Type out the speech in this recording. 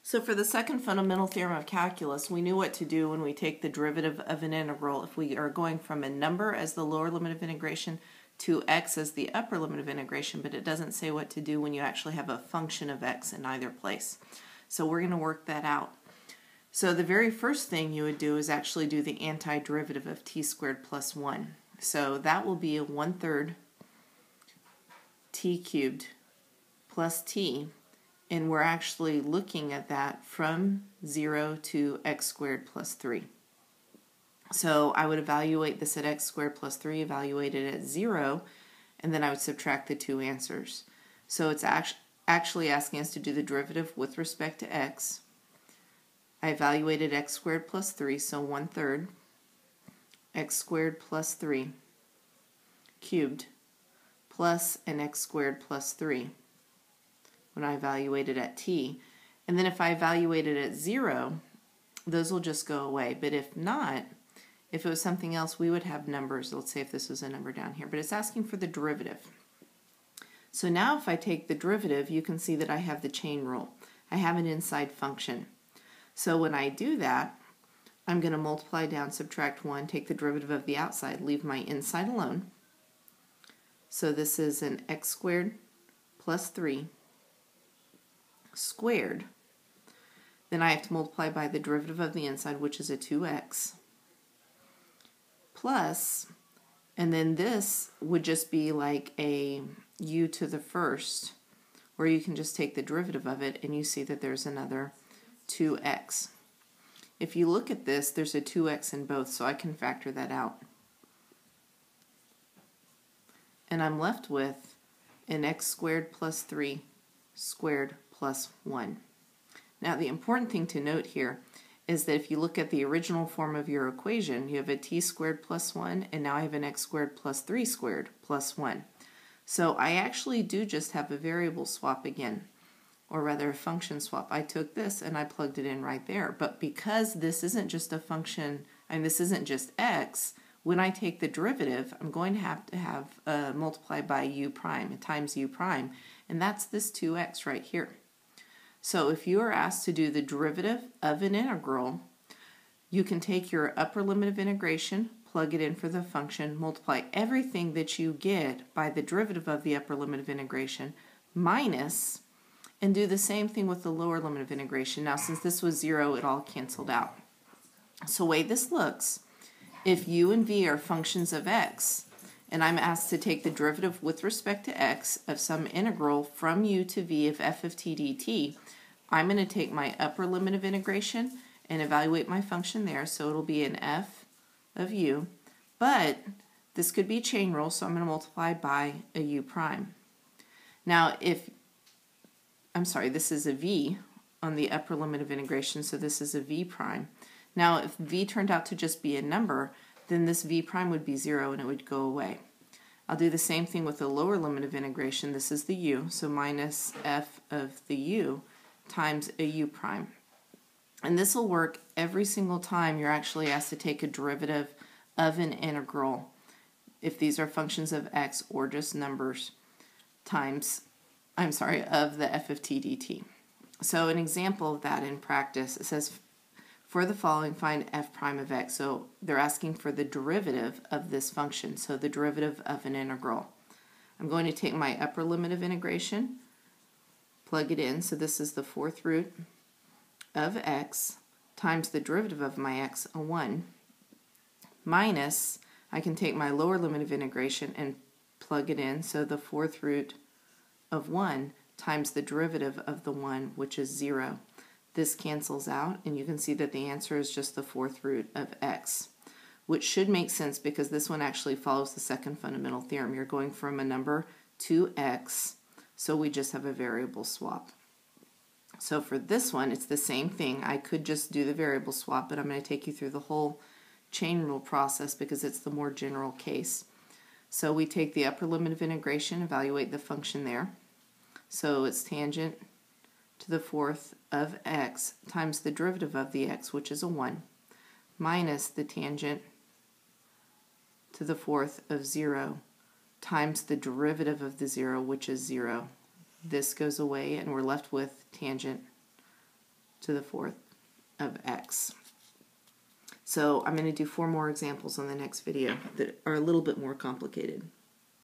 So for the second fundamental theorem of calculus, we knew what to do when we take the derivative of an integral if we are going from a number as the lower limit of integration to x as the upper limit of integration, but it doesn't say what to do when you actually have a function of x in either place. So we're going to work that out. So the very first thing you would do is actually do the antiderivative of t squared plus 1. So that will be a 1/3 t cubed plus t. And we're actually looking at that from 0 to x squared plus 3. So I would evaluate this at x squared plus 3, evaluate it at 0, and then I would subtract the two answers. So it's actually asking us to do the derivative with respect to x. I evaluated x squared plus 3, so 1/3 x squared plus 3 cubed plus an x squared plus 3. When I evaluate it at t. And then if I evaluate it at 0, those will just go away. But if not, if it was something else, we would have numbers. Let's say if this was a number down here. But it's asking for the derivative. So now if I take the derivative, you can see that I have the chain rule. I have an inside function. So when I do that, I'm going to multiply down, subtract 1, take the derivative of the outside, leave my inside alone. So this is an x squared plus 3 squared. Then I have to multiply by the derivative of the inside, which is a 2x, plus, and then this would just be like a u to the first, where you can just take the derivative of it and you see that there's another 2x. If you look at this, there's a 2x in both, so I can factor that out. And I'm left with an x squared plus 3 squared plus 1. Now the important thing to note here is that if you look at the original form of your equation, you have a t squared plus 1, and now I have an x squared plus 3 squared plus 1. So I actually do just have a variable swap again, or rather a function swap. I took this and I plugged it in right there. But because this isn't just a function, and this isn't just x, when I take the derivative, I'm going to have multiply by u prime, times u prime, and that's this 2x right here. So if you are asked to do the derivative of an integral, you can take your upper limit of integration, plug it in for the function, multiply everything that you get by the derivative of the upper limit of integration, minus, and do the same thing with the lower limit of integration. Now since this was 0, it all canceled out. So the way this looks, if u and v are functions of x, and I'm asked to take the derivative with respect to x of some integral from u to v of f of t dt, I'm going to take my upper limit of integration and evaluate my function there, so it'll be an f of u, but this could be chain rule, so I'm going to multiply by a u prime. Now this is a v on the upper limit of integration, so this is a v prime. Now if v turned out to just be a number, then this v prime would be 0 and it would go away. I'll do the same thing with the lower limit of integration. This is the u, so minus f of the u times a u prime. And this will work every single time you're actually asked to take a derivative of an integral, if these are functions of x or just numbers, times, of the f of t dt. So an example of that in practice, it says, for the following, find f prime of x. So they're asking for the derivative of this function, so the derivative of an integral. I'm going to take my upper limit of integration, plug it in, so this is the 4th root of x times the derivative of my x, a 1, minus, I can take my lower limit of integration and plug it in, so the 4th root of 1 times the derivative of the 1, which is 0. This cancels out, and you can see that the answer is just the 4th root of x, which should make sense because this one actually follows the second fundamental theorem. You're going from a number to x, so we just have a variable swap. So for this one, it's the same thing. I could just do the variable swap, but I'm going to take you through the whole chain rule process because it's the more general case. So we take the upper limit of integration, evaluate the function there. So it's tangent to the 4th of x times the derivative of the x, which is a 1, minus the tangent to the 4th of 0 times the derivative of the 0, which is 0. This goes away and we're left with tangent to the 4th of x. So I'm going to do 4 more examples on the next video that are a little bit more complicated.